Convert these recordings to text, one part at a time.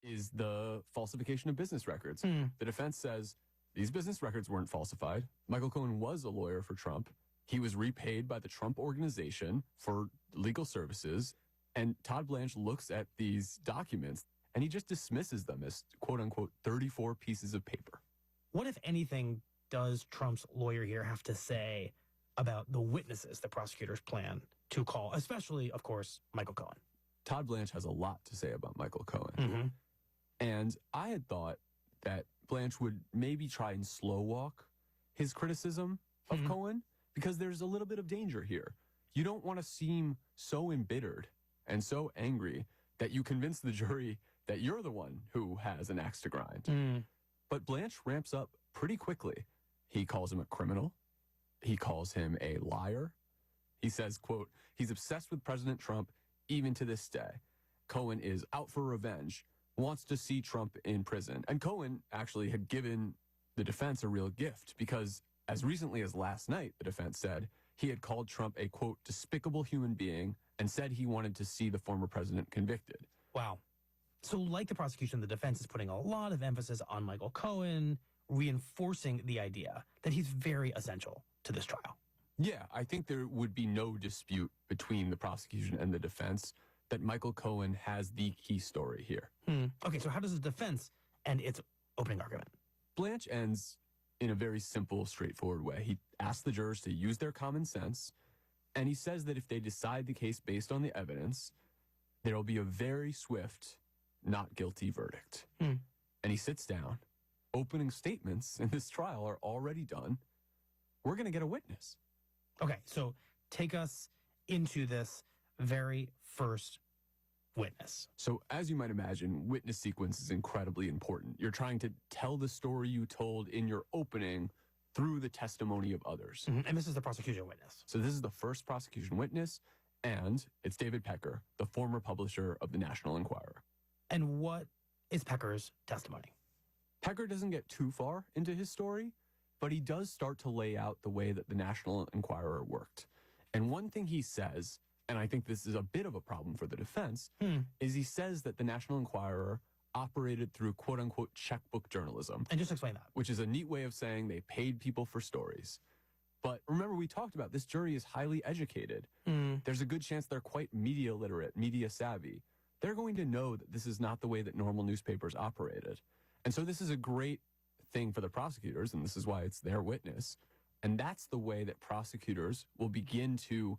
is the falsification of business records. The defense says these business records weren't falsified. Michael Cohen was a lawyer for Trump. He was repaid by the Trump organization for legal services. And Todd Blanche looks at these documents and he just dismisses them as, quote unquote, 34 pieces of paper. What, if anything, does Trump's lawyer here have to say about the witnesses the prosecutors plan to call, especially, of course, Michael Cohen? Todd Blanche has a lot to say about Michael Cohen. And I had thought that Blanche would maybe try and slow walk his criticism of Cohen, because there's a little bit of danger here. You don't want to seem so embittered and so angry that you convince the jury that you're the one who has an axe to grind. But Blanche ramps up pretty quickly. He calls him a criminal. He calls him a liar. He says, quote, he's obsessed with President Trump even to this day. Cohen is out for revenge, wants to see Trump in prison. And Cohen actually had given the defense a real gift because as recently as last night, the defense said he had called Trump a, quote, despicable human being and said he wanted to see the former president convicted. Wow. So like the prosecution, the defense is putting a lot of emphasis on Michael Cohen, reinforcing the idea that he's very essential to this trial. Yeah, I think there would be no dispute between the prosecution and the defense that Michael Cohen has the key story here. Okay, so how does the defense end its opening argument? Blanche ends in a very simple, straightforward way. He asks the jurors to use their common sense, and he says that if they decide the case based on the evidence, there will be a very swift, not guilty verdict. And he sits down. Opening statements in this trial are already done. We're going to get a witness. Okay, so take us into this very first witness. So as you might imagine, witness sequence is incredibly important. You're trying to tell the story you told in your opening through the testimony of others. And this is the prosecution witness. So this is the first prosecution witness, and it's David Pecker, the former publisher of the National Enquirer. And what is Pecker's testimony? Pecker doesn't get too far into his story, but he does start to lay out the way that the National Enquirer worked. And one thing he says, and I think this is a bit of a problem for the defense, is he says that the National Enquirer operated through quote-unquote checkbook journalism. And just explain that. Which is a neat way of saying they paid people for stories. But remember, we talked about this jury is highly educated. There's a good chance they're quite media literate, media savvy. They're going to know that this is not the way that normal newspapers operated. And so this is a great thing for the prosecutors, and this is why it's their witness. And that's the way that prosecutors will begin to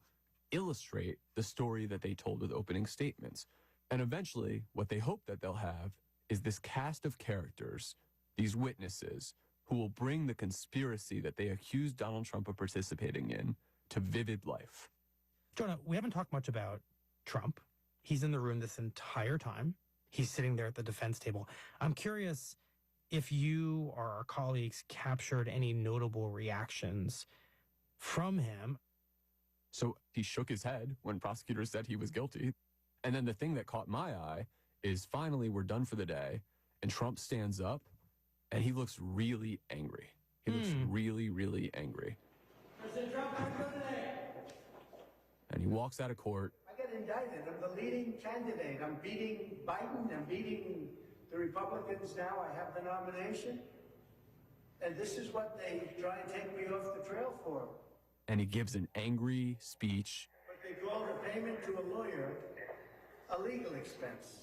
illustrate the story that they told with opening statements. And eventually, what they hope that they'll have is this cast of characters, these witnesses, who will bring the conspiracy that they accused Donald Trump of participating in to vivid life. Jonah, we haven't talked much about Trump. He's in the room this entire time. He's sitting there at the defense table. I'm curious if you or our colleagues captured any notable reactions from him. So he shook his head when prosecutors said he was guilty. And then the thing that caught my eye is finally we're done for the day, and Trump stands up, and he looks really angry. He looks really, really angry. President Trump, I'm good today. And he walks out of court. I get indicted. I'm the leading candidate. I'm beating Biden. I'm beating the Republicans now. I have the nomination. And this is what they try and take me off the trail for. And he gives an angry speech. But they call the payment to a lawyer a legal expense.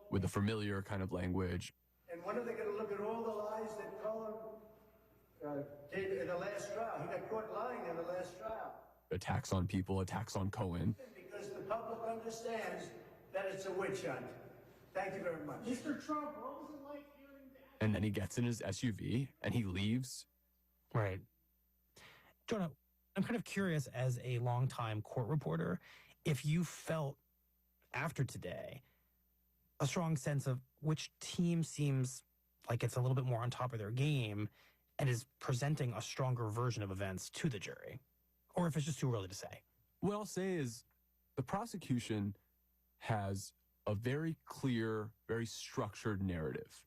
With a familiar kind of language. And when are they going to look at all the lies that Cohen did in the last trial? He got caught lying in the last trial. Attacks on people, attacks on Cohen. Because the public understands that it's a witch hunt. Thank you very much. Mr. Trump, what was it like hearing that? And then he gets in his SUV and he leaves. Right. Jonah, I'm kind of curious as a longtime court reporter, if you felt after today a strong sense of which team seems like it's a little bit more on top of their game and is presenting a stronger version of events to the jury, or if it's just too early to say. What I'll say is the prosecution has a very clear, very structured narrative.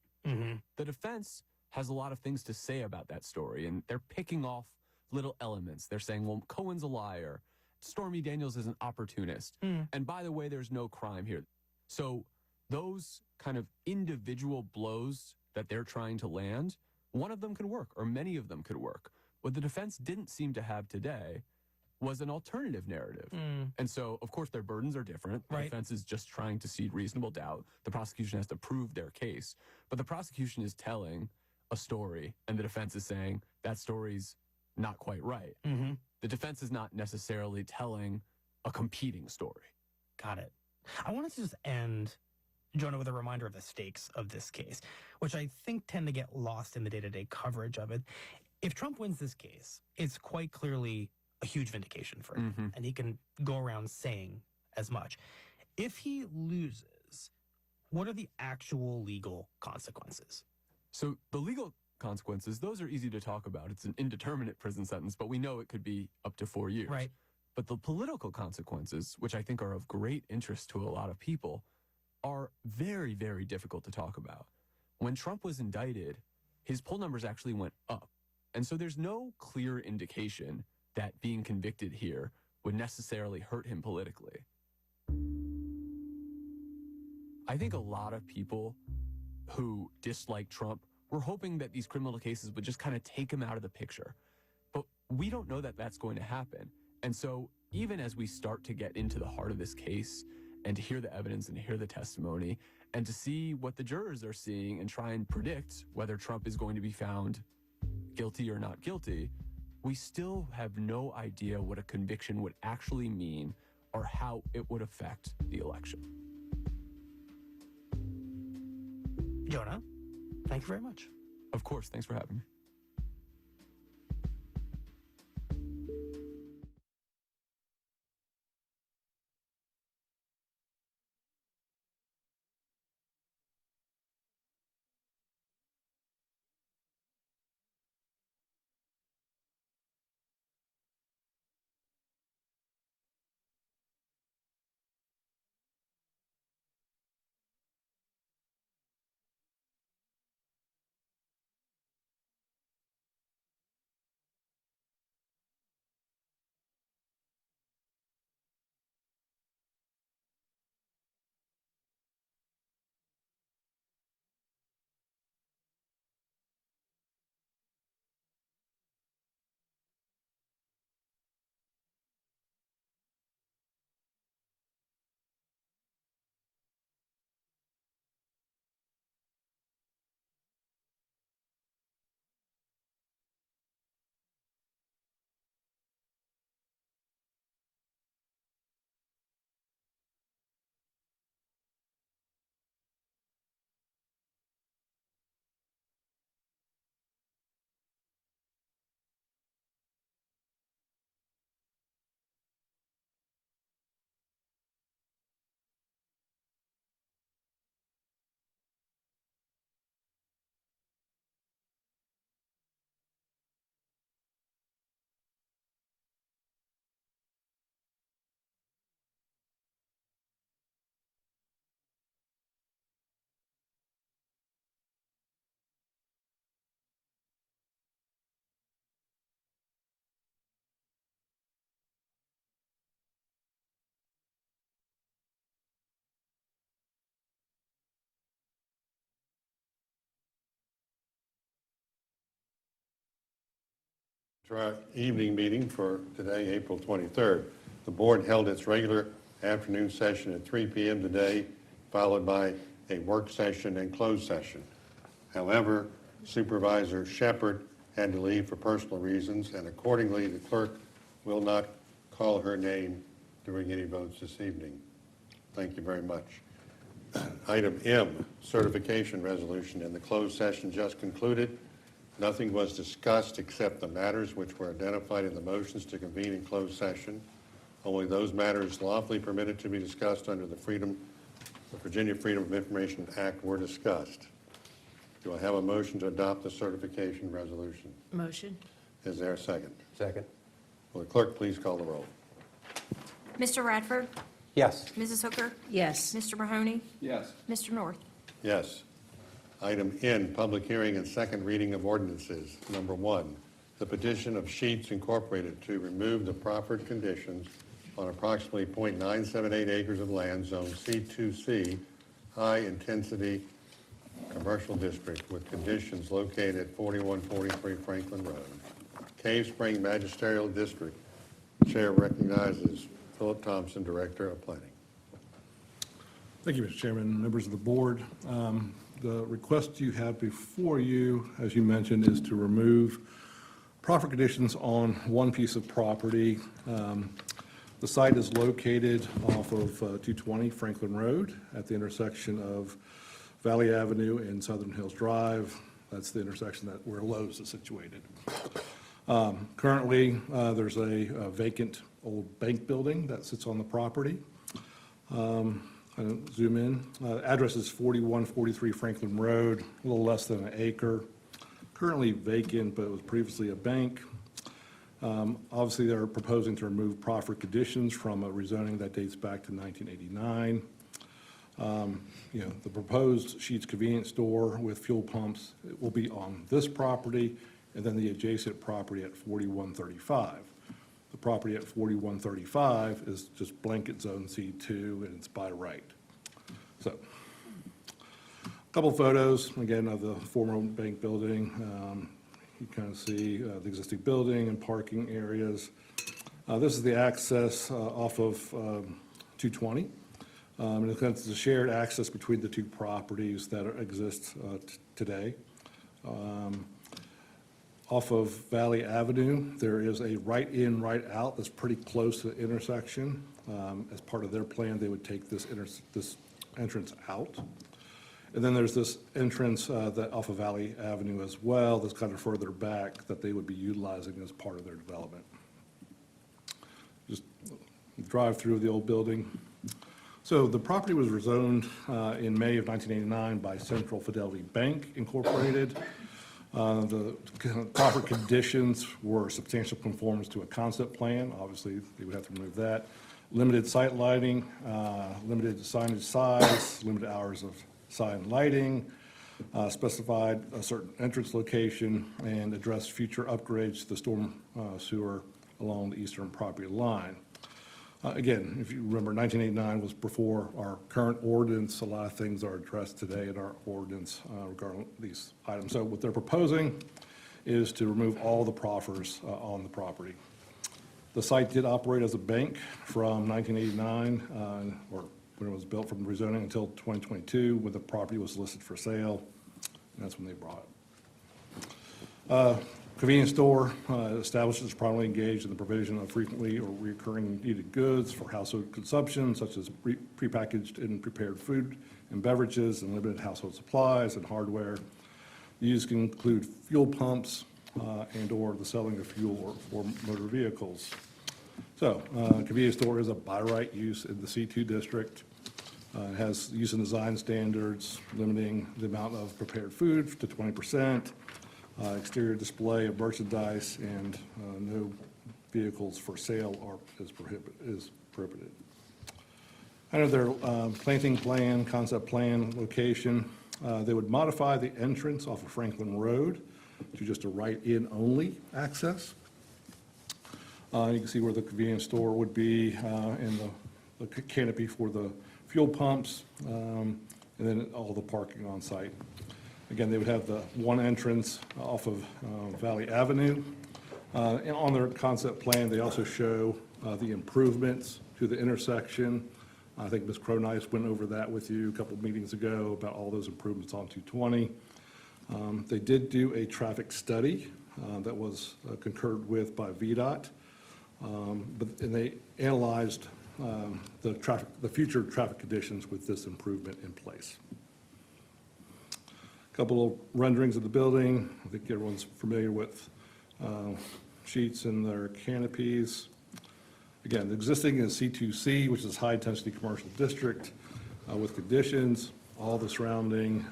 The defense has a lot of things to say about that story, and they're picking off little elements. They're saying, well, Cohen's a liar. Stormy Daniels is an opportunist. And by the way, there's no crime here. So those kind of individual blows that they're trying to land, one of them could work, or many of them could work. What the defense didn't seem to have today was an alternative narrative. And so, of course, their burdens are different. The defense is just trying to cede reasonable doubt. The prosecution has to prove their case. But the prosecution is telling a story, and the defense is saying that story's not quite right. The defense is not necessarily telling a competing story. Got it. I wanted to just end, Jonah, with a reminder of the stakes of this case, which I think tend to get lost in the day-to-day coverage of it. If Trump wins this case, it's quite clearly a huge vindication for him, and he can go around saying as much. If he loses, what are the actual legal consequences? So the legal consequences, those are easy to talk about. It's an indeterminate prison sentence, but we know it could be up to 4 years. Right. But the political consequences, which I think are of great interest to a lot of people, are very, very difficult to talk about. When Trump was indicted, his poll numbers actually went up. And so there's no clear indication that being convicted here would necessarily hurt him politically. I think a lot of people who dislike Trump were hoping that these criminal cases would just kind of take him out of the picture. But we don't know that that's going to happen. And so even as we start to get into the heart of this case and to hear the evidence and hear the testimony and to see what the jurors are seeing and try and predict whether Trump is going to be found guilty or not guilty, we still have no idea what a conviction would actually mean or how it would affect the election. Jonah, thank you very much. Of course. Thanks for having me. To our evening meeting for today, April 23rd. The board held its regular afternoon session at 3 p.m. today, followed by a work session and closed session. However, Supervisor Shepard had to leave for personal reasons, and accordingly, the clerk will not call her name during any votes this evening. Thank you very much. Item M, certification resolution. In the closed session just concluded, nothing was discussed except the matters which were identified in the motions to convene in closed session. Only those matters lawfully permitted to be discussed under the Virginia Freedom of Information Act were discussed. Do I have a motion to adopt the certification resolution? Motion. Is there a second? Second. Will the clerk please call the roll? Mr. Radford? Yes. Mrs. Hooker? Yes. Mr. Mahoney? Yes. Mr. North? Yes. Item N, public hearing and second reading of ordinances. Number 1, the petition of Sheets Incorporated to remove the proffered conditions on approximately .978 acres of land, zone C2C, high-intensity commercial district with conditions located at 4143 Franklin Road. Cave Spring Magisterial District. Chair recognizes Philip Thompson, Director of Planning. Thank you, Mr. Chairman, members of the board. The request you have before you, as you mentioned, is to remove profit conditions on one piece of property. The site is located off of 220 Franklin Road at the intersection of Valley Avenue and Southern Hills Drive. That's the intersection where Lowe's is situated. Currently, there's a vacant old bank building that sits on the property. Zoom in. Address is 4143 Franklin Road, a little less than an acre. Currently vacant, but it was previously a bank. Obviously, they're proposing to remove profit conditions from a rezoning that dates back to 1989. The proposed Sheetz convenience store with fuel pumps will be on this property and then the adjacent property at 4135. The property at 4135 is just blanket zone C2 and it's by right. So, a couple photos, again, of the former bank building. You kind of see the existing building and parking areas. This is the access off of 220. And it's a shared access between the two properties that exist today. Off of Valley Avenue, there is a right-in, right-out that's pretty close to the intersection. As part of their plan, they would take this entrance out. And then there's this entrance that off of Valley Avenue as well, that's kind of further back, that they would be utilizing as part of their development. Just drive through the old building. So the property was rezoned in May of 1989 by Central Fidelity Bank Incorporated. The proper conditions were substantial conformance to a concept plan. Obviously, they would have to remove that. Limited site lighting, limited signage size, limited hours of sign lighting, specified a certain entrance location, and address future upgrades to the storm sewer along the eastern property line. Again, if you remember, 1989 was before our current ordinance. A lot of things are addressed today in our ordinance regarding these items. So what they're proposing is to remove all the proffers on the property. The site did operate as a bank from 1989, or when it was built from rezoning until 2022, when the property was listed for sale, and that's when they brought it. Convenience store establishes primarily engaged in the provision of frequently or recurring needed goods for household consumption, such as prepackaged and prepared food and beverages and limited household supplies and hardware. These can include fuel pumps and or the selling of fuel for motor vehicles. So, convenience store is a by right use in the C2 district. It has use and design standards limiting the amount of prepared food to 20%. Exterior display of merchandise and no vehicles for sale is prohibited. Under their planting plan, concept plan, location, they would modify the entrance off of Franklin Road to just a right-in only access. You can see where the convenience store would be and the canopy for the fuel pumps, and then all the parking on site. Again, they would have the one entrance off of Valley Avenue. And on their concept plan, they also show the improvements to the intersection. I think Ms. Cronice went over that with you a couple of meetings ago about all those improvements on 220. They did do a traffic study that was concurred with by VDOT, and they analyzed the future traffic conditions with this improvement in place. Couple of renderings of the building. I think everyone's familiar with Sheetz and their canopies. Again, the existing is C2C, which is high intensity commercial district with conditions. All the surrounding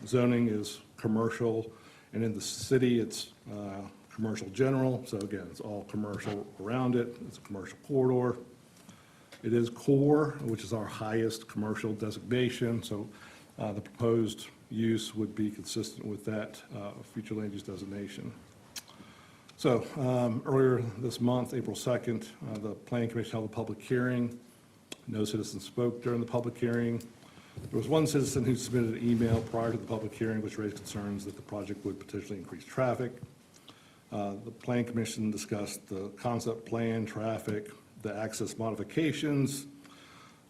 zoning is commercial, and in the city it's commercial general. So again, it's all commercial around it. It's a commercial corridor. It is core, which is our highest commercial designation. So the proposed use would be consistent with that future land use designation. So earlier this month, April 2nd, the Planning Commission held a public hearing. No citizens spoke during the public hearing. There was one citizen who submitted an email prior to the public hearing which raised concerns that the project would potentially increase traffic. The Plan Commission discussed the concept plan, traffic, the access modifications,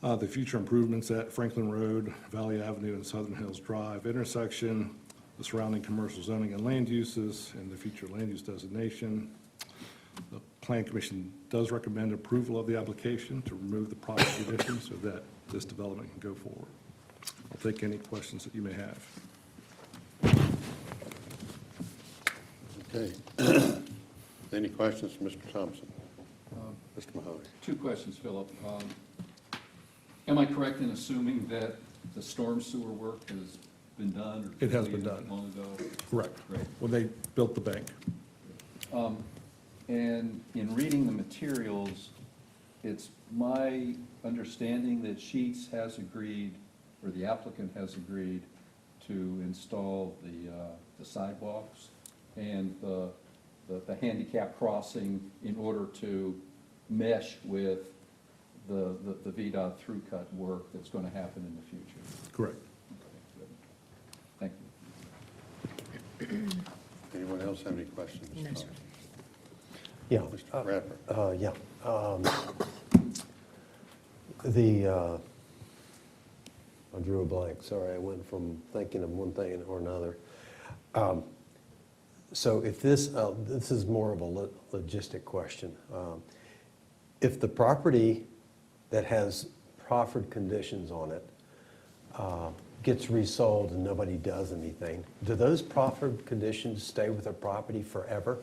the future improvements at Franklin Road, Valley Avenue, and Southern Hills Drive intersection, the surrounding commercial zoning and land uses, and the future land use designation. The Plan Commission does recommend approval of the application to remove the project conditions so that this development can go forward. I'll take any questions that you may have. Okay. Any questions for Mr. Thompson? Mr. Mahoney? Two questions, Philip. Am I correct in assuming that the storm sewer work has been done? Or It has been completed done. Long ago? Correct. Great. When they built the bank. And in reading the materials, it's my understanding that Sheets has agreed, or the applicant has agreed, to install the sidewalks and the handicap crossing in order to mesh with the VDOT through cut work that's going to happen in the future. Correct. Okay, good. Thank you. Anyone else have any questions? No, sir. Yeah. Mr. Bradford? Yeah. I drew a blank, sorry, I went from thinking of one thing or another. So if this is more of a logistic question. If the property that has proffered conditions on it gets resold and nobody does anything, do those proffered conditions stay with the property forever?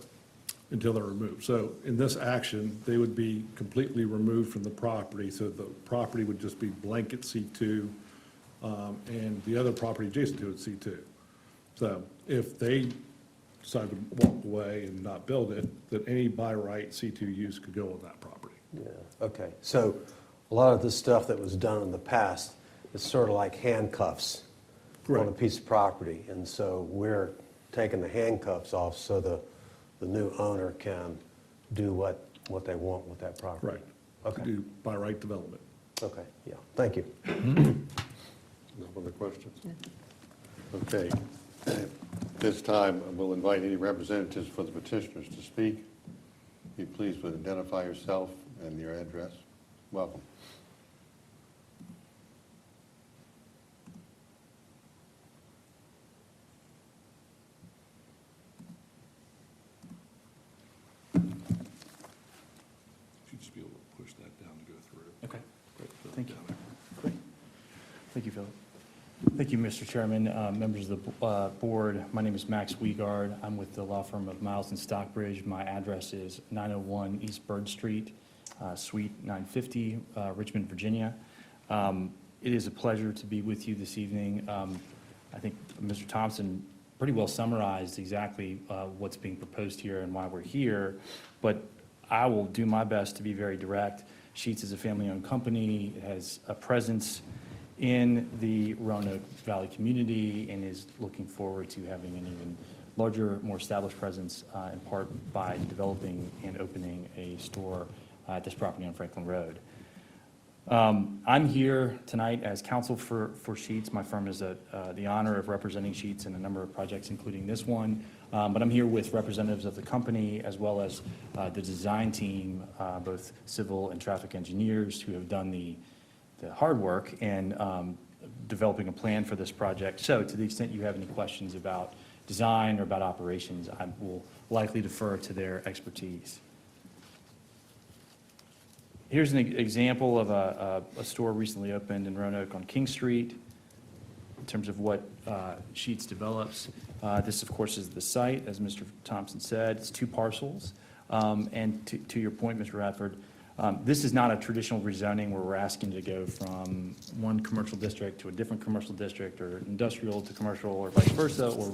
Until they're removed. So in this action, they would be completely removed from the property, so the property would just be blanket C2, and the other property adjacent to it C2. So if they decide to walk away and not build it, then any by right C2 use could go on that property. Yeah, okay. So a lot of the stuff that was done in the past is sort of like handcuffs on a Correct. piece of property. And so we're taking the handcuffs off so the new owner can do what they want with that property. Right. Okay. To do by right development. Okay, yeah, thank you. No other questions? Okay. This time, we'll invite any representatives for the petitioners to speak. Be pleased to identify yourself and your address. Welcome. Should just be able to push that down to go through. Okay, great. Thank you. Great. Thank you, Philip. Thank you, Mr. Chairman, members of the board. My name is Max Wiegard. I'm with the law firm of Miles and Stockbridge. My address is 901 East Bird Street, Suite 950, Richmond, Virginia. It is a pleasure to be with you this evening. I think Mr. Thompson pretty well summarized exactly what's being proposed here and why we're here, but I will do my best to be very direct. Sheets is a family-owned company. It has a presence in the Roanoke Valley community and is looking forward to having an even larger, more established presence, in part by developing and opening a store at this property on Franklin Road. I'm here tonight as counsel for Sheets. My firm has the honor of representing Sheets in a number of projects, including this one. But I'm here with representatives of the company as well as the design team, both civil and traffic engineers who have done the hard work in developing a plan for this project. So to the extent you have any questions about design or about operations, I will likely defer to their expertise. Here's an example of a store recently opened in Roanoke on King Street in terms of what Sheets develops. This, of course, is the site, as Mr. Thompson said. It's 2 parcels. And to your point, Mr. Radford, this is not a traditional rezoning where we're asking to go from one commercial district to a different commercial district, or industrial to commercial, or vice versa, or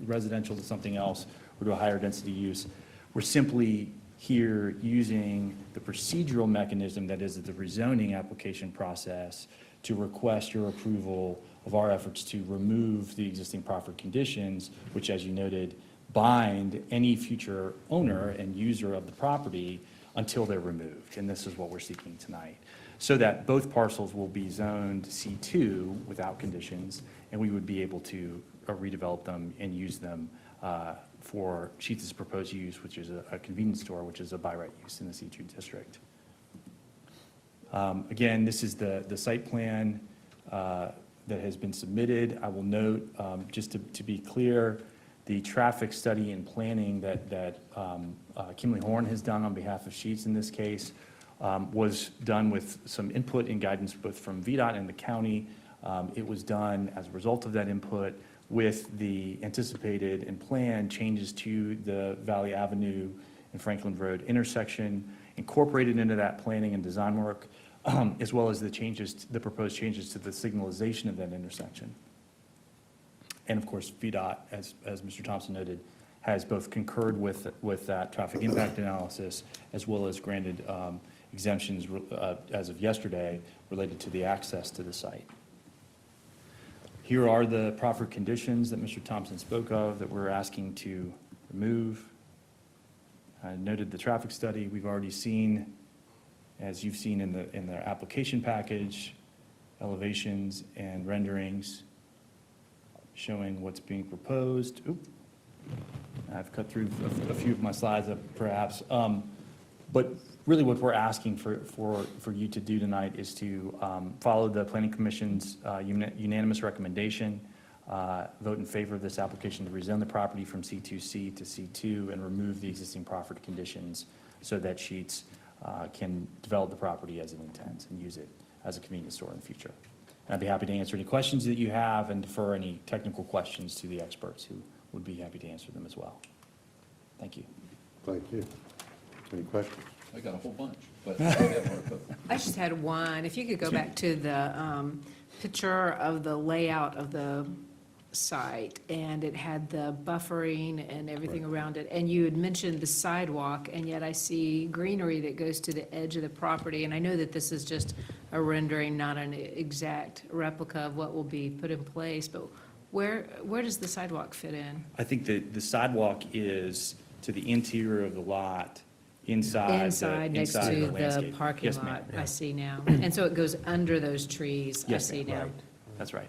residential to something else, or to a higher density use. We're simply here using the procedural mechanism that is the rezoning application process to request your approval of our efforts to remove the existing proffered conditions, which, as you noted, bind any future owner and user of the property until they're removed, and this is what we're seeking tonight. So that both parcels will be zoned C2 without conditions, and we would be able to redevelop them and use them for Sheets' proposed use, which is a convenience store, which is a by right use in the C2 district. Again, this is the site plan that has been submitted. I will note, just to be clear, the traffic study and planning that Kimley Horn has done on behalf of Sheets in this case was done with some input and guidance both from VDOT and the county. It was done as a result of that input with the anticipated and planned changes to the Valley Avenue and Franklin Road intersection incorporated into that planning and design work, as well as the proposed changes to the signalization of that intersection. And of course, VDOT, as Mr. Thompson noted, has both concurred with that traffic impact analysis as well as granted exemptions as of yesterday related to the access to the site. Here are the proffered conditions that Mr. Thompson spoke of that we're asking to remove. I noted the traffic study we've already seen, as you've seen in the application package, elevations and renderings showing what's being proposed. Oop. I've cut through a few of my slides perhaps. But really what we're asking for you to do tonight is to follow the Planning Commission's unanimous recommendation, vote in favor of this application to rezone the property from C2C to C2 and remove the existing proffered conditions so that Sheets can develop the property as it intends and use it as a convenience store in the future. And I'd be happy to answer any questions that you have and defer any technical questions to the experts who would be happy to answer them as well. Thank you. Thank you. Any questions? I got a whole bunch, but I have more, but I just had one. If you could go back to the picture of the layout of the site, and it had the buffering and everything around it, and you had mentioned the sidewalk, and yet I see greenery that goes to the edge of the property, and I know that this is just a rendering, not an exact replica of what will be put in place, but where does the sidewalk fit in? I think the sidewalk is to the interior of the lot, inside next to the the landscape. parking Yes, ma'am. lot, I see now. And so it goes under those trees, I Yes, see ma'am. now. Right. That's right.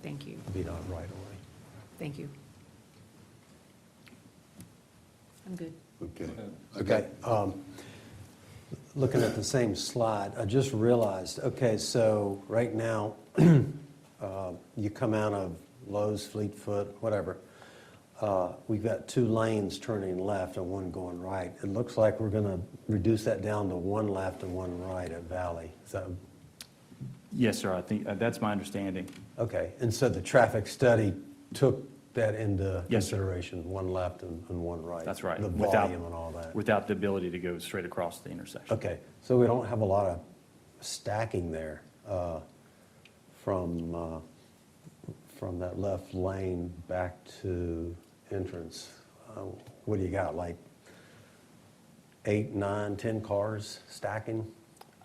Thank you, VDOT right away. thank you. I'm good. Okay. Okay, looking at the same slide, I just realized, okay, so right now, you come out of Lowe's, Fleetfoot, whatever, we've got 2 lanes turning left and 1 going right. It looks like we're gonna reduce that down to 1 left and 1 right at Valley. So, Yes, sir. I think that's my understanding. okay, and so the traffic study took that into Yes, sir. consideration, 1 left and 1 right? That's right. The Without- volume and all that? Without the ability to go straight across the intersection. Okay, so we don't have a lot of stacking there from that left lane back to entrance. What do you got, like 8, 9, 10 cars stacking?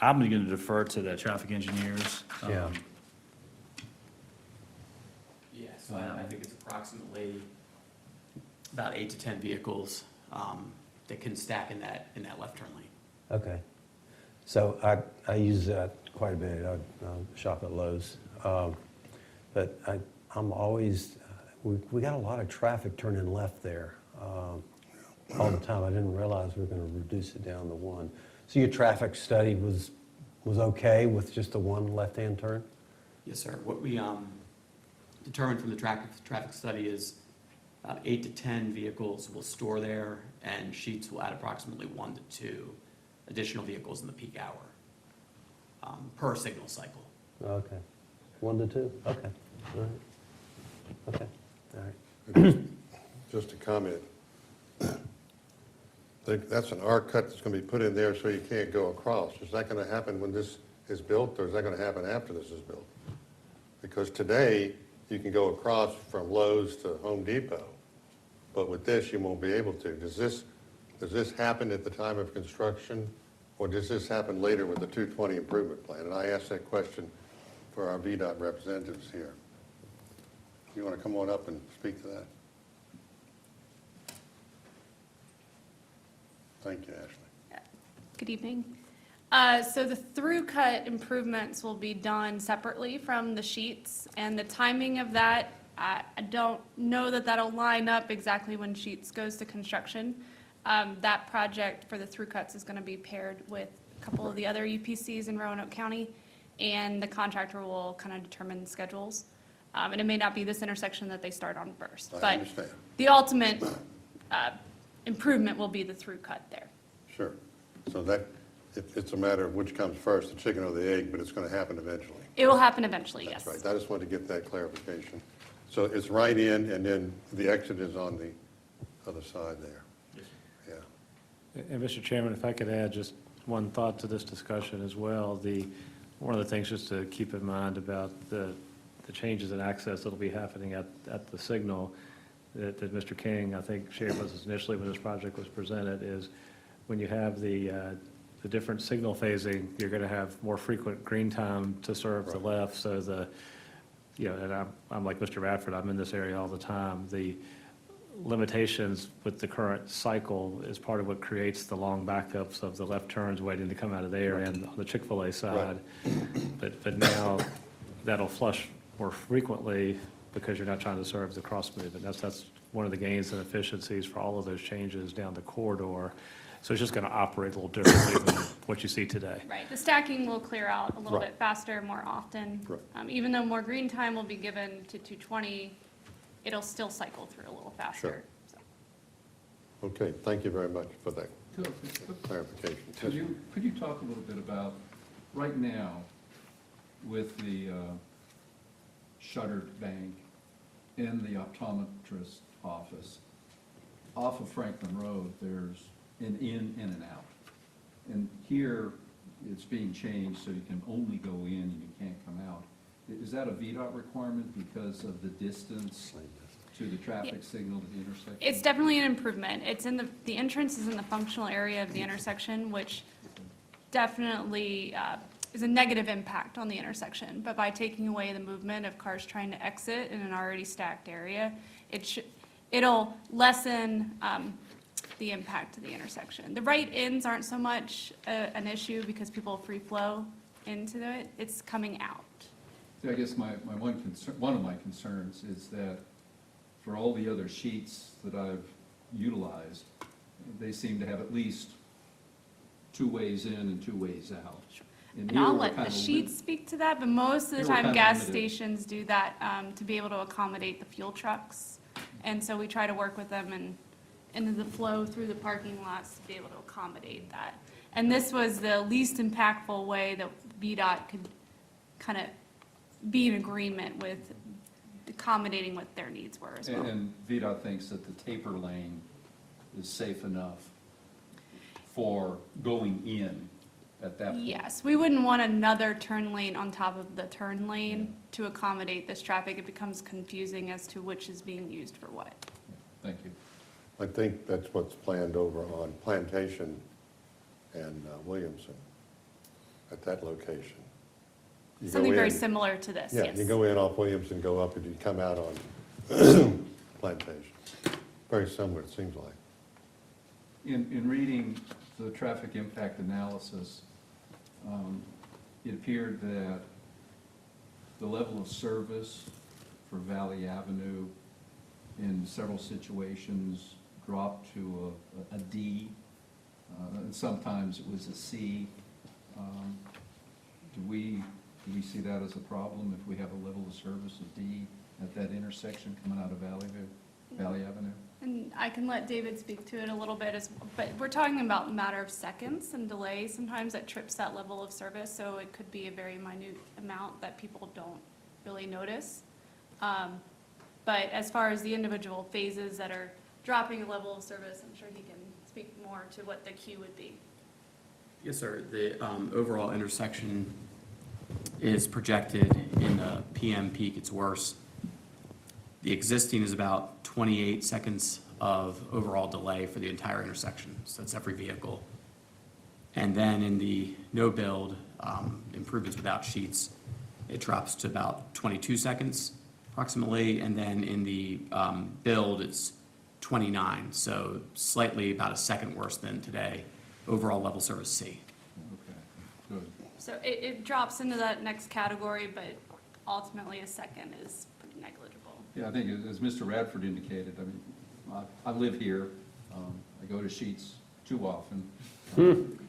I'm going to defer to the traffic engineers. Yeah. Yeah, so I think it's approximately about 8 to 10 vehicles that can stack in that left turn lane. Okay, so I use that quite a bit. I shop at Lowe's. But I'm always, we got a lot of traffic turning left there all the time. I didn't realize we were going to reduce it down to 1. So your traffic study was okay with just the 1 left-hand turn? Yes, sir. What we determined from the traffic study is about 8 to 10 vehicles will store there, and Sheets will add approximately 1 to 2 additional vehicles in the peak hour per signal cycle. Okay, 1 to 2, okay, all right. Okay, all right. Just a comment. That's an R cut that's going to be put in there so you can't go across. Is that going to happen when this is built, or is that going to happen after this is built? Because today, you can go across from Lowe's to Home Depot, but with this, you won't be able to. Does this happen at the time of construction, or does this happen later with the 220 improvement plan? And I asked that question for our VDOT representatives here. You want to come on up and speak to that? Thank you, Ashley. Good evening. So the through-cut improvements will be done separately from the sheets, and the timing of that, I don't know that that'll line up exactly when sheets goes to construction. That project for the through-cuts is going to be paired with a couple of the other UPCs in Roanoke County, and the contractor will kind of determine schedules. And it may not be this intersection that they start on first. I understand. The ultimate improvement will be the through-cut there. Sure. So that, it's a matter of which comes first, the chicken or the egg, but it's going to happen eventually. It will happen eventually, yes. That's right. I just wanted to get that clarification. So it's right in, and then the exit is on the other side there. Yeah. And Mr. Chairman, if I could add just one thought to this discussion as well. One of the things just to keep in mind about the changes in access that'll be happening at the signal that Mr. King, I think, shared with us initially when this project was presented, is when you have the different signal phasing, you're going to have more frequent green time to serve the left. So and I'm like Mr. Radford, I'm in this area all the time. The limitations with the current cycle is part of what creates the long backups of the left turns waiting to come out of there and on the Chick-fil-A side. But now that'll flush more frequently because you're not trying to serve the cross movement. That's one of the gains and efficiencies for all of those changes down the corridor. So it's just going to operate a little differently than what you see today. Right, the stacking will clear out a little Right. bit faster, more often. Right. Even though more green time will be given to 220, it'll still cycle through a little faster. So. Okay, thank you very much for that clarification. Could you talk a little bit about, right now, with the shuttered bank in the optometrist office, off of Franklin Road, there's an in and an out. And here, it's being changed so you can only go in and you can't come out. Is that a VDOT requirement because of the distance to the traffic signal to the intersection? It's definitely an improvement. It's in the entrance is in the functional area of the intersection, which definitely is a negative impact on the intersection. But by taking away the movement of cars trying to exit in an already stacked area, it'll lessen the impact to the intersection. The right ends aren't so much an issue because people free flow into it. It's coming out. I guess one of my concerns is that for all the other sheets that I've utilized, they seem to have at least 2 ways in and 2 ways out. And here I'll we're let the kinda sheets speak to that, but most of the Here we're time, kinda gas limited. stations do that to be able to accommodate the fuel trucks. And so we try to work with them and the flow through the parking lots to be able to accommodate that. And this was the least impactful way that VDOT could kind of be in agreement with accommodating what their needs were as well. And VDOT thinks that the taper lane is safe enough for going in at that point. Yes, we wouldn't want another turn lane on top of the turn lane to accommodate this traffic. It becomes confusing as to which is being used for what. Thank you. I think that's what's planned over on Plantation and Williamson, at that location. You go Something very in- similar to this, Yeah, yes. you go in off Williamson, go up, and you come out on Plantation. Very similar, it seems like. In reading the traffic impact analysis, it appeared that the level of service for Valley Avenue in several situations dropped to a D, and sometimes it was a C. Do we see that as a problem if we have a level of service of D at that intersection coming out of Valley Avenue? And I can let David speak to it a little bit, but we're talking about a matter of seconds and delay sometimes that trips that level of service, so it could be a very minute amount that people don't really notice. But as far as the individual phases that are dropping a level of service, I'm sure he can speak more to what the queue would be. Yes, sir. The overall intersection is projected in the PM peak. It's worse. The existing is about 28 seconds of overall delay for the entire intersection. So that's every vehicle. And then in the no build improvements without sheets, it drops to about 22 seconds approximately. And then in the build, it's 29. So slightly about a second worse than today. overall level service C. Okay, good. So it drops into that next category, but ultimately a second is pretty negligible. Yeah, I think as Mr. Radford indicated, I mean, I live here. I go to Sheetz too often.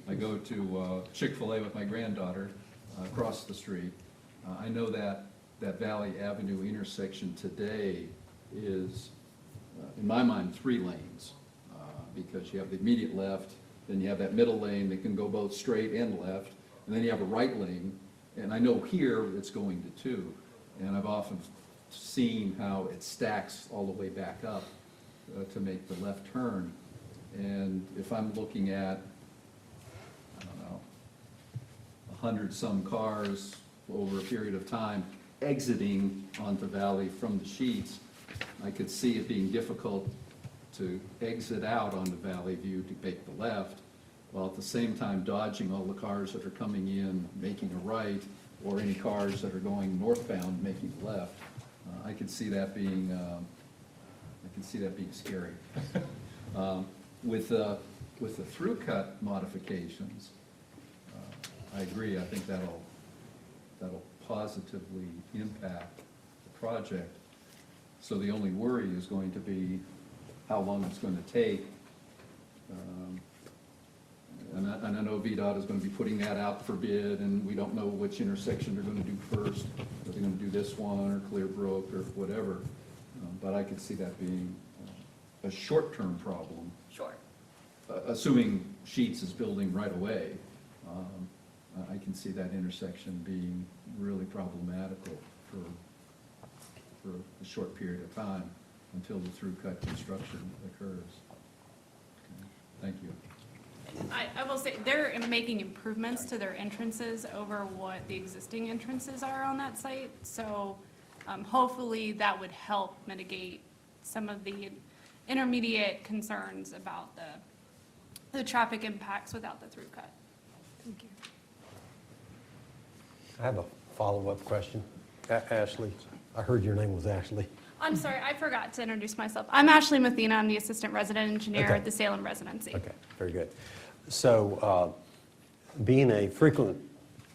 I go to Chick-fil-A with my granddaughter across the street. I know that Valley Avenue intersection today is, in my mind, 3 lanes. Because you have the immediate left, then you have that middle lane that can go both straight and left, and then you have a right lane. And I know here it's going to 2. And I've often seen how it stacks all the way back up to make the left turn. And if I'm looking at, I don't know, 100-some cars over a period of time exiting onto Valley from the Sheetz, I could see it being difficult to exit out onto Valley View to make the left, while at the same time dodging all the cars that are coming in, making a right, or any cars that are going northbound, making a left. I could see that being, scary. With the through-cut modifications, I agree. I think that'll positively impact the project. So the only worry is going to be how long it's going to take. And I know VDOT is going to be putting that out for bid, and we don't know which intersection they're going to do first. Are they going to do this one, or Clearbrook, or whatever? But I could see that being a short-term problem. Sure. Assuming Sheetz is building right away, I can see that intersection being really problematical for a short period of time until the through-cut construction occurs. Okay. Thank you. I will say, they're making improvements to their entrances over what the existing entrances are on that site. So hopefully that would help mitigate some of the intermediate concerns about the traffic impacts without the through cut. Thank you. I have a follow-up question. Ashley, I heard your name was Ashley. I'm sorry, I forgot to introduce myself. I'm Ashley Mathena. I'm the Assistant Resident Engineer Okay. at the Salem Residency. Okay, very good. So, being a frequent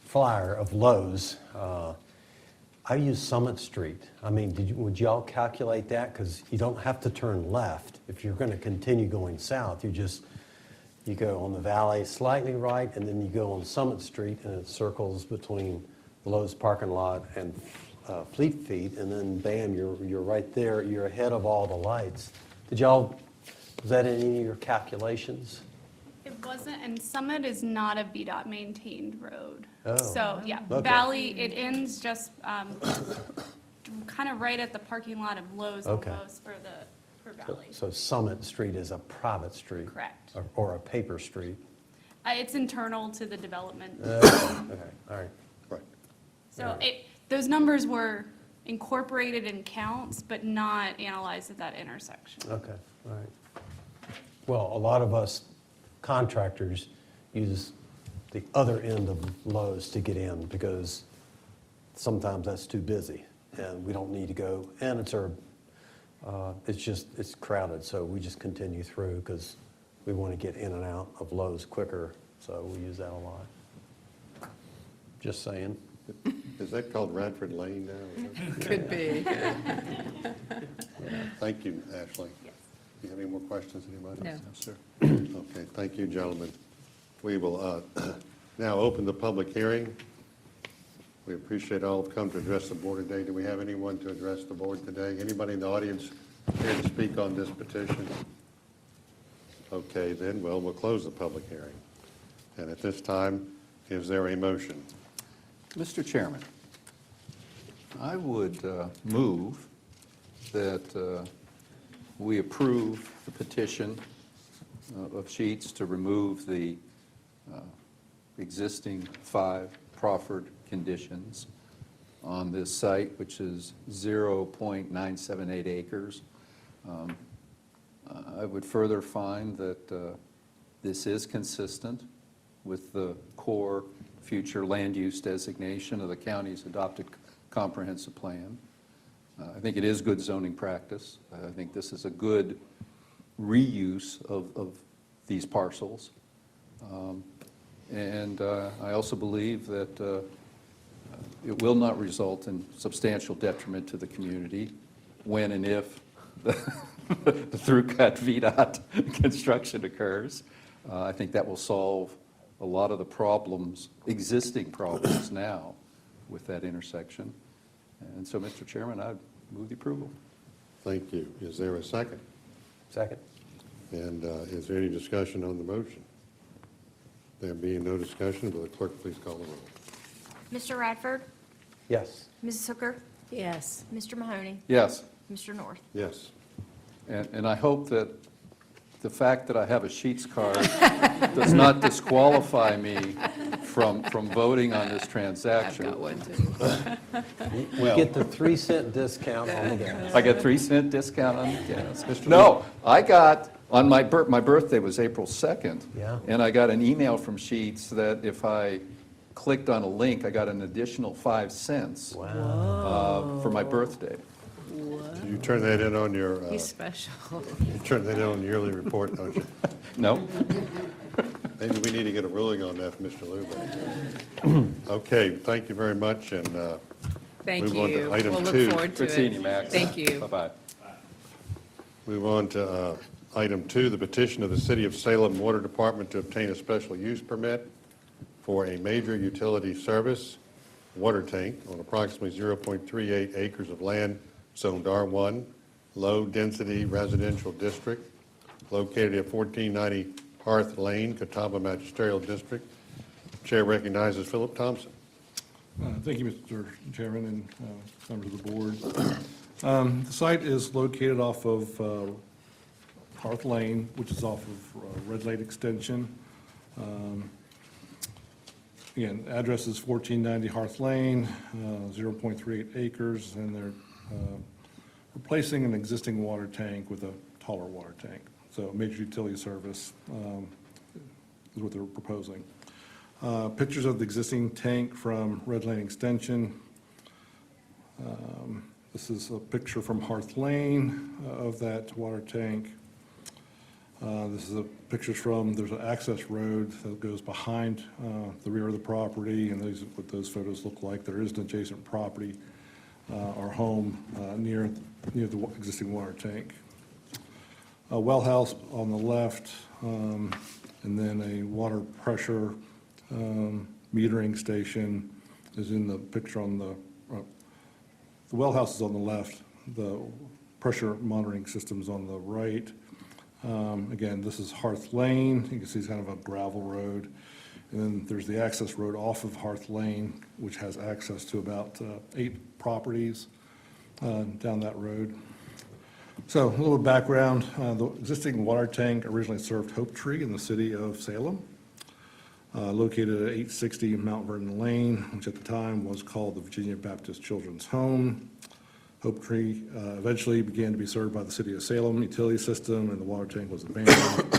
flyer of Lowe's, I use Summit Street. I mean, would y'all calculate that? Because you don't have to turn left. If you're going to continue going south, you go on the valley slightly right, and then you go on Summit Street, and it circles between the Lowe's parking lot and Fleet Feet, and then bam, you're right there. You're ahead of all the lights. Was that in any of your calculations? It wasn't, and Summit is not a VDOT maintained road. Oh. So, yeah, Okay. Valley, it ends just kind of right at the parking lot of Lowe's Okay. almost for Valley. So Summit Street is a private street? Correct. Or a paper street? It's internal to the development. Okay, all right. Right. So those numbers were incorporated in counts, but not analyzed at that intersection. Okay, all right. Well, a lot of us contractors use the other end of Lowe's to get in because sometimes that's too busy and we don't need to go. And it's crowded, so we just continue through because we want to get in and out of Lowe's quicker, so we use that a lot. Just saying. Is that called Radford Lane now? Could be. Thank you, Ashley. Yes. Do you have any more questions, anybody? No. Sir. Okay, thank you, gentlemen. We will now open the public hearing. We appreciate all who've come to address the board today. Do we have anyone to address the board today? Anybody in the audience here to speak on this petition? Okay, then, well, we'll close the public hearing. And at this time, is there a motion? Mr. Chairman, I would move that we approve the petition of Sheetz to remove the existing 5 proffered conditions on this site, which is 0.978 acres. I would further find that this is consistent with the core future land use designation of the county's adopted comprehensive plan. I think it is good zoning practice. I think this is a good reuse of these parcels. And I also believe that it will not result in substantial detriment to the community when and if the through-cut VDOT construction occurs. I think that will solve a lot of the problems, existing problems now with that intersection. And so, Mr. Chairman, I move the approval. Thank you. Is there a second? Second. And is there any discussion on the motion? There being no discussion, will the clerk please call the roll? Mr. Radford? Yes. Mrs. Hooker? Yes. Mr. Mahoney? Yes. Mr. North? Yes. And I hope that the fact that I have a Sheets card does not disqualify me from voting on this transaction. I've got one too. You get the 3-cent discount on the gas. I get 3-cent discount on the gas. No, I got, on my birthday was April 2nd. Yeah. And I got an email from Sheets that if I clicked on a link, I got an additional 5 cents for my birthday. Do you turn that in on your, He's special. you turn that in on the yearly report, don't you? No? Maybe we need to get a ruling on that from Mr. Lubeck. Okay, thank you very much, and Thank Move on to you. item We'll two. look forward to it. Good seeing you, Max. Thank you. Bye-bye. move on to item 2, the petition of the City of Salem Water Department to obtain a special use permit for a major utility service water tank on approximately 0.38 acres of land zoned R1, low-density residential district, located at 1490 Hearth Lane, Catawba Magisterial District. Chair recognizes Philip Thompson. Thank you, Mr. Chairman and members of the board. The site is located off of Hearth Lane, which is off of Red Lake Extension. Again, address is 1490 Hearth Lane, 0.38 acres, and they're replacing an existing water tank with a taller water tank. So major utility service is what they're proposing. Pictures of the existing tank from Red Lane Extension. This is a picture from Hearth Lane of that water tank. This is a picture from, there's an access road that goes behind the rear of the property, and these are what those photos look like. There is an adjacent property or home near the existing water tank. A well house on the left, and then a water pressure metering station is in the picture on the well house is on the left, the pressure monitoring system is on the right. Again, this is Hearth Lane. You can see it's kind of a gravel road. And then there's the access road off of Hearth Lane, which has access to about 8 properties down that road. So a little background. The existing water tank originally served Hope Tree in the city of Salem, located at 860 Mount Vernon Lane, which at the time was called the Virginia Baptist Children's Home. Hope Tree eventually began to be served by the city of Salem utility system, and the water tank was abandoned.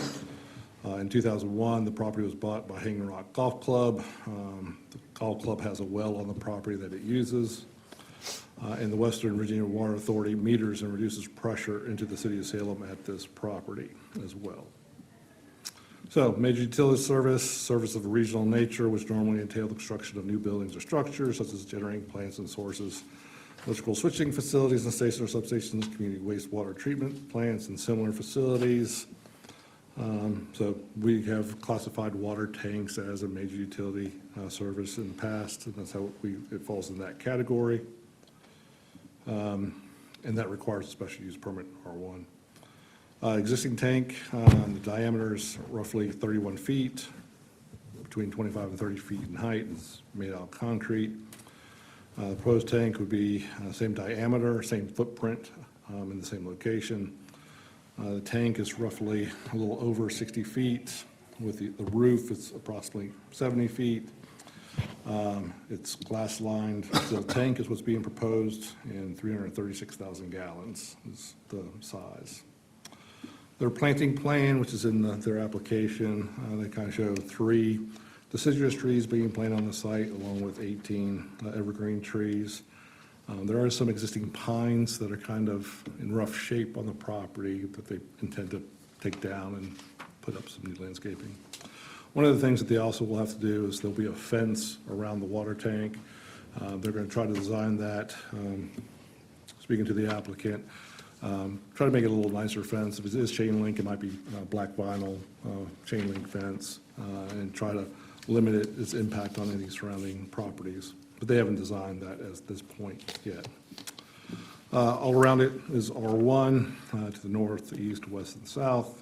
In 2001, the property was bought by Hanging Rock Golf Club. The golf club has a well on the property that it uses. And the Western Virginia Water Authority meters and reduces pressure into the city of Salem at this property as well. So major utility service of a regional nature, which normally entail the construction of new buildings or structures, such as generating plants and sources, electrical switching facilities and station or substations, community wastewater treatment plants, and similar facilities. So we have classified water tanks as a major utility service in the past, and that's how it falls in that category. And that requires a special use permit, R1. Existing tank, the diameter is roughly 31 feet, between 25 and 30 feet in height. It's made out of concrete. The proposed tank would be same diameter, same footprint, in the same location. The tank is roughly a little over 60 feet. With the roof, it's approximately 70 feet. It's glass lined. The tank is what's being proposed, and 336,000 gallons is the size. Their planting plan, which is in their application, they kind of show 3 deciduous trees being planted on the site, along with 18 evergreen trees. There are some existing pines that are kind of in rough shape on the property that they intend to take down and put up some new landscaping. One of the things that they also will have to do is there'll be a fence around the water tank. They're going to try to design that, speaking to the applicant, try to make it a little nicer fence. If it is chain link, it might be black vinyl chain link fence, and try to limit its impact on any surrounding properties. But they haven't designed that at this point yet. All around it is R1 to the north, the east, west, and south.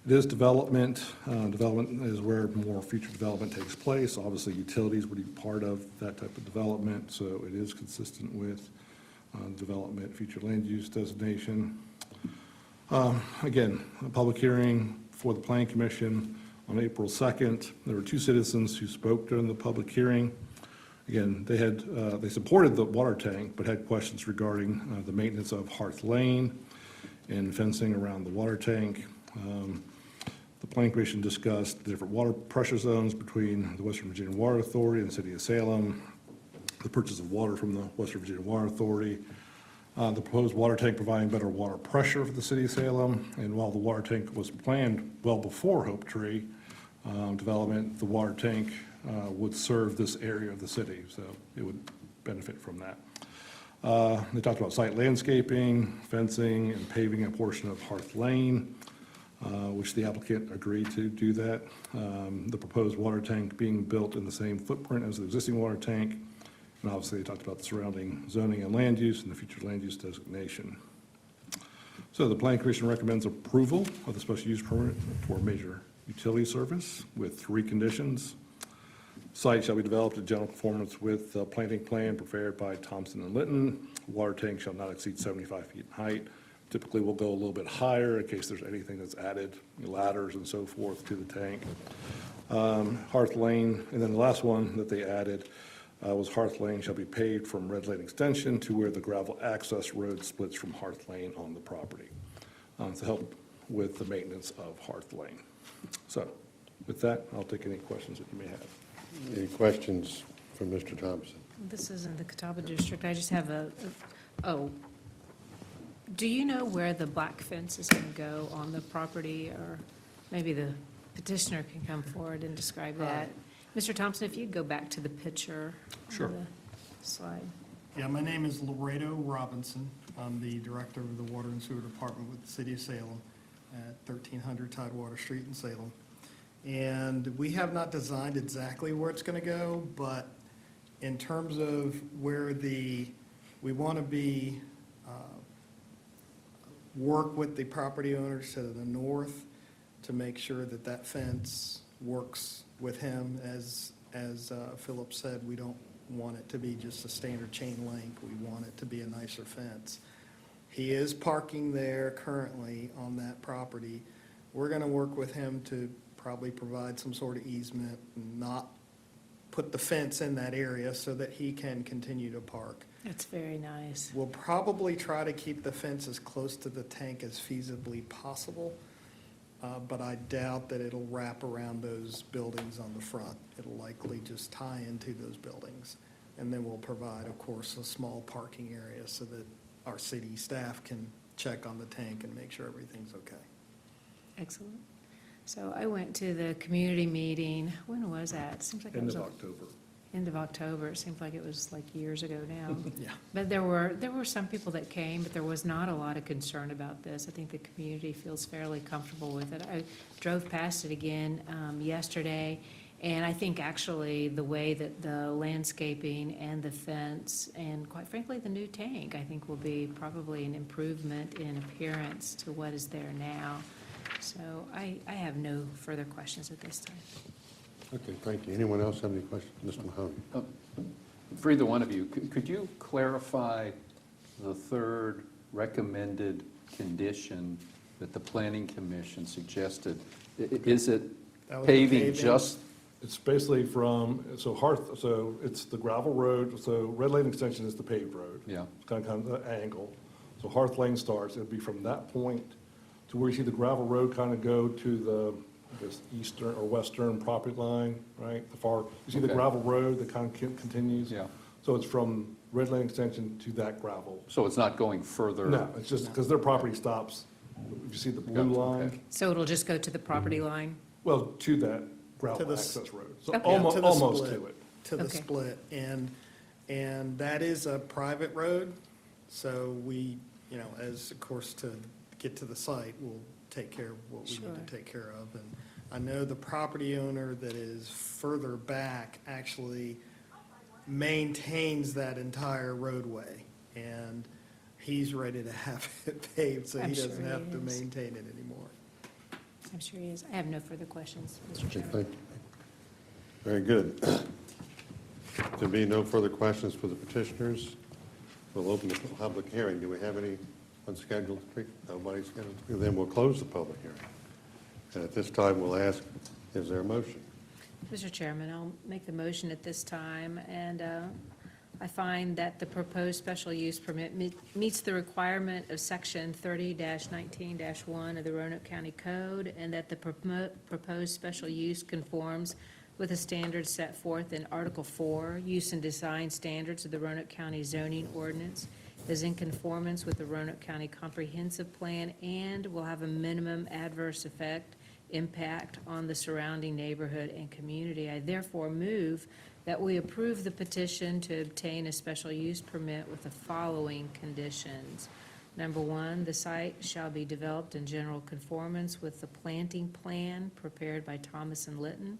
It is development. Development is where more future development takes place. Obviously, utilities would be part of that type of development, so it is consistent with development, future land use designation. Again, a public hearing for the Planning Commission on April 2nd. There were 2 citizens who spoke during the public hearing. Again, they supported the water tank, but had questions regarding the maintenance of Hearth Lane and fencing around the water tank. The Planning Commission discussed the different water pressure zones between the Western Virginia Water Authority and the City of Salem, the purchase of water from the Western Virginia Water Authority, the proposed water tank providing better water pressure for the City of Salem. And while the water tank was planned well before Hope Tree development, the water tank would serve this area of the city, so it would benefit from that. They talked about site landscaping, fencing, and paving a portion of Hearth Lane, which the applicant agreed to do that. The proposed water tank being built in the same footprint as the existing water tank. And obviously, they talked about the surrounding zoning and land use and the future land use designation. So the Planning Commission recommends approval of the special use permit for major utility service with 3 conditions. Site shall be developed in general conformance with the planting plan prepared by Thompson and Litton. Water tank shall not exceed 75 feet in height. Typically, we'll go a little bit higher in case there's anything that's added, ladders and so forth to the tank. Hearth Lane, and then the last one that they added was Hearth Lane shall be paved from Red Lane Extension to where the gravel access road splits from Hearth Lane on the property to help with the maintenance of Hearth Lane. So with that, I'll take any questions that you may have. Any questions for Mr. Thompson? This is in the Catawba District. I just have do you know where the black fence is going to go on the property? Or maybe the petitioner can come forward and describe that. Mr. Thompson, if you could go back to the picture Sure. on the slide. Yeah, my name is Laredo Robinson. I'm the director of the Water and Sewer Department with the City of Salem at 1300 Tidewater Street in Salem. And we have not designed exactly where it's going to go, but in terms of where we want to be, work with the property owners to the north to make sure that that fence works with him. As Philip said, we don't want it to be just a standard chain link. We want it to be a nicer fence. He is parking there currently on that property. We're going to work with him to probably provide some sort of easement and not put the fence in that area so that he can continue to park. That's very nice. We'll probably try to keep the fence as close to the tank as feasibly possible, but I doubt that it'll wrap around those buildings on the front. It'll likely just tie into those buildings. And then we'll provide, of course, a small parking area so that our city staff can check on the tank and make sure everything's okay. Excellent. So I went to the community meeting. When was that? Seems like it End was of October. End of October. It seems like it was like years ago now. Yeah. But there were some people that came, but there was not a lot of concern about this. I think the community feels fairly comfortable with it. I drove past it again yesterday, and I think actually the way that the landscaping and the fence and quite frankly the new tank, I think will be probably an improvement in appearance to what is there now. So I have no further questions at this time. Okay, thank you. Anyone else have any questions? Mr. Mahoney? For either one of you, could you clarify the third recommended condition that the Planning Commission suggested? Is it That was the paving just, It's basically from, so it's the gravel road, so Red Lane Extension is the paved road. yeah, Kind of the angle. So Hearth Lane starts, it'd be from that point to where you see the gravel road kind of go to the, I guess, eastern or western property line, right? You see the Okay. gravel road that kind of continues? yeah. So it's from Red Lane Extension to that gravel. So it's not going further? No, it's just because their property stops, if you see the blue Gotcha, line. okay. So it'll just go to the property line? Well, to that To gravel the access road. So Okay. almost, to the almost split. to it. To the Okay. split, and that is a private road, so we, you know, as, of course, to get to the site, we'll take care of what we Sure. need to take care of. And I know the property owner that is further back actually maintains that entire roadway, and he's ready to have it paved, so I'm he sure doesn't he have to is. maintain it anymore. I'm sure he is. I have no further questions, Mr. Okay, Chairman. thank you. Very good. There be no further questions for the petitioners. We'll open the public hearing. Do we have anyone scheduled to speak? Nobody scheduled to speak? Then we'll close the public hearing. And at this time, we'll ask, is there a motion? Mr. Chairman, I'll make the motion at this time, and I find that the proposed special use permit meets the requirement of Section 30-19-1 of the Roanoke County Code, and that the proposed special use conforms with the standards set forth in Article 4, Use and Design Standards of the Roanoke County Zoning Ordinance, is in conformance with the Roanoke County Comprehensive Plan, and will have a minimum adverse impact on the surrounding neighborhood and community. I therefore move that we approve the petition to obtain a special use permit with the following conditions. Number one, the site shall be developed in general conformance with the planting plan prepared by Thomas and Litton.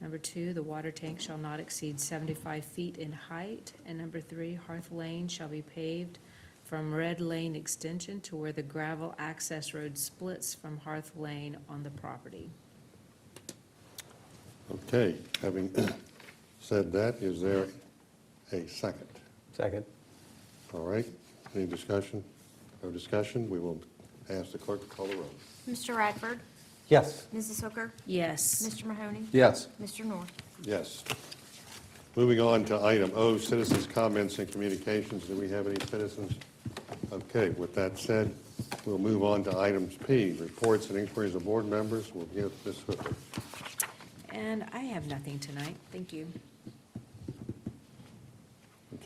Number two, the water tank shall not exceed 75 feet in height. And number three, Hearth Lane shall be paved from Red Lane Extension to where the gravel access road splits from Hearth Lane on the property. Okay, having said that, is there a second? Second. All right, any discussion? No discussion? We will ask the clerk to call the roll. Mr. Radford, Yes. Mrs. Hooker, Yes. Mr. Mahoney, Yes. Mr. North. Yes. Moving on to item O, citizens' comments and communications. Do we have any citizens? Okay, with that said, we'll move on to items P, reports and inquiries of board members. We'll begin with Ms. Hooker. And I have nothing tonight. Thank you.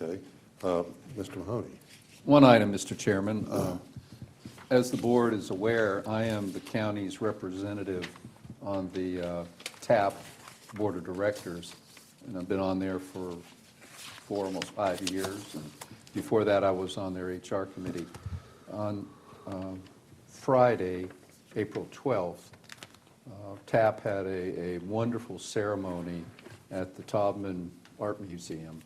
Okay, Mr. Mahoney. One item, Mr. Chairman. As the board is aware, I am the county's representative on the TAP Board of Directors, and I've been on there for almost 5 years. And before that, I was on their HR committee. On Friday, April 12th, TAP had a wonderful ceremony at the Taubman Art Museum.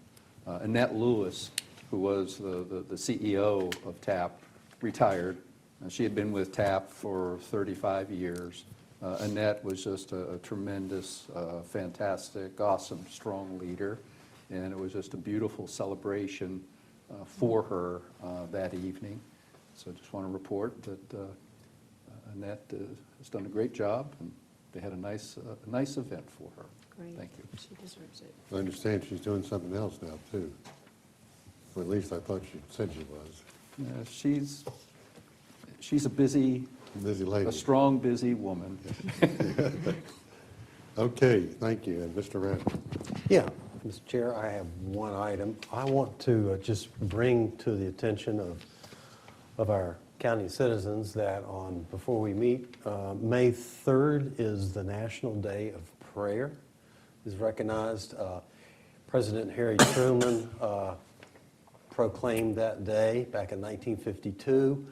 Annette Lewis, who was the CEO of TAP, retired. She had been with TAP for 35 years. Annette was just a tremendous, fantastic, awesome, strong leader, and it was just a beautiful celebration for her that evening. So I just want to report that Annette has done a great job, and they had a nice event for her. Great. Thank you. She deserves it. I understand she's doing something else now, too. Or at least I thought she said she was. She's a busy, Busy lady. a strong, busy woman. Okay, thank you. And Mr. Radford. Yeah, Mr. Chair, I have one item. I want to just bring to the attention of our county citizens that before we meet, May 3rd is the National Day of Prayer, is recognized. President Harry Truman proclaimed that day back in 1952.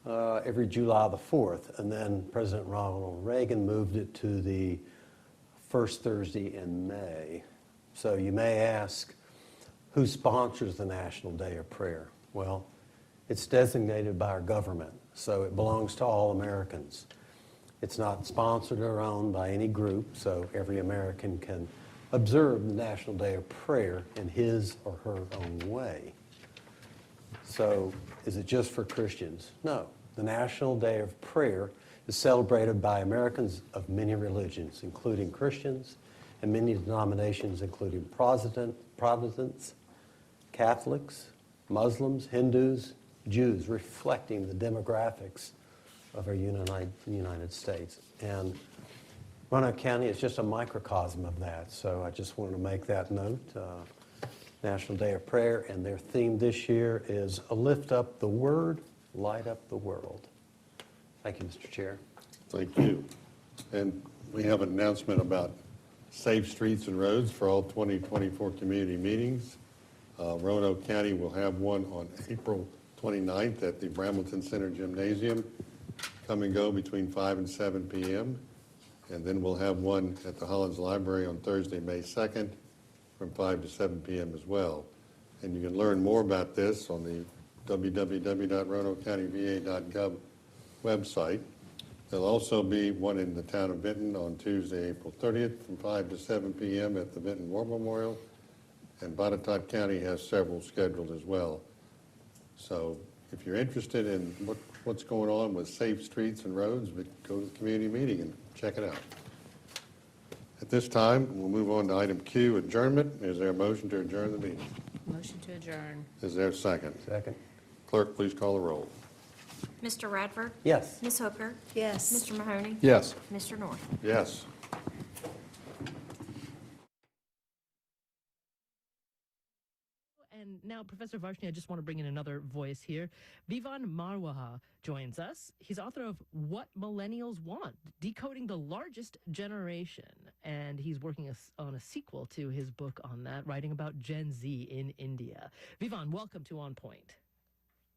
Every July the 4th, and then President Ronald Reagan moved it to the first Thursday in May. So you may ask, who sponsors the National Day of Prayer? Well, it's designated by our government, so it belongs to all Americans. It's not sponsored or owned by any group, so every American can observe the National Day of Prayer in his or her own way. So is it just for Christians? No. The National Day of Prayer is celebrated by Americans of many religions, including Christians, and many denominations, including Protestants, Catholics, Muslims, Hindus, Jews, reflecting the demographics of our United States. And Roanoke County is just a microcosm of that, so I just wanted to make that note. National Day of Prayer, and their theme this year is Lift Up the Word, Light Up the World. Thank you, Mr. Chair. Thank you. And We have an announcement about safe streets and roads for all 2024 community meetings. Roanoke County will have one on April 29th at the Brambleton Center Gymnasium. Come and go between 5 and 7 p.m. And then we'll have one at the Hollins Library on Thursday, May 2nd from 5 to 7 p.m. as well. And you can learn more about this on the www.roanokecountyva.gov website. There'll also be one in the town of Benton on Tuesday, April 30th from 5 to 7 p.m. at the Benton War Memorial. And Botetourt County has several scheduled as well. So if you're interested in what's going on with safe streets and roads, go to the community meeting and check it out. At this time, we'll move on to item Q, adjournment. Is there a motion to adjourn the meeting? Motion to adjourn. Is there a second? Second. Clerk, please call the roll. Mr. Radford? Yes. Ms. Hooker? Yes. Mr. Mahoney? Yes. Mr. North? Yes. And now, Professor Varshney, I just want to bring in another voice here. Vivan Marwaha joins us. He's author of What Millennials Want, Decoding the Largest Generation. And he's working on a sequel to his book on that, writing about Gen Z in India. Vivan, welcome to On Point.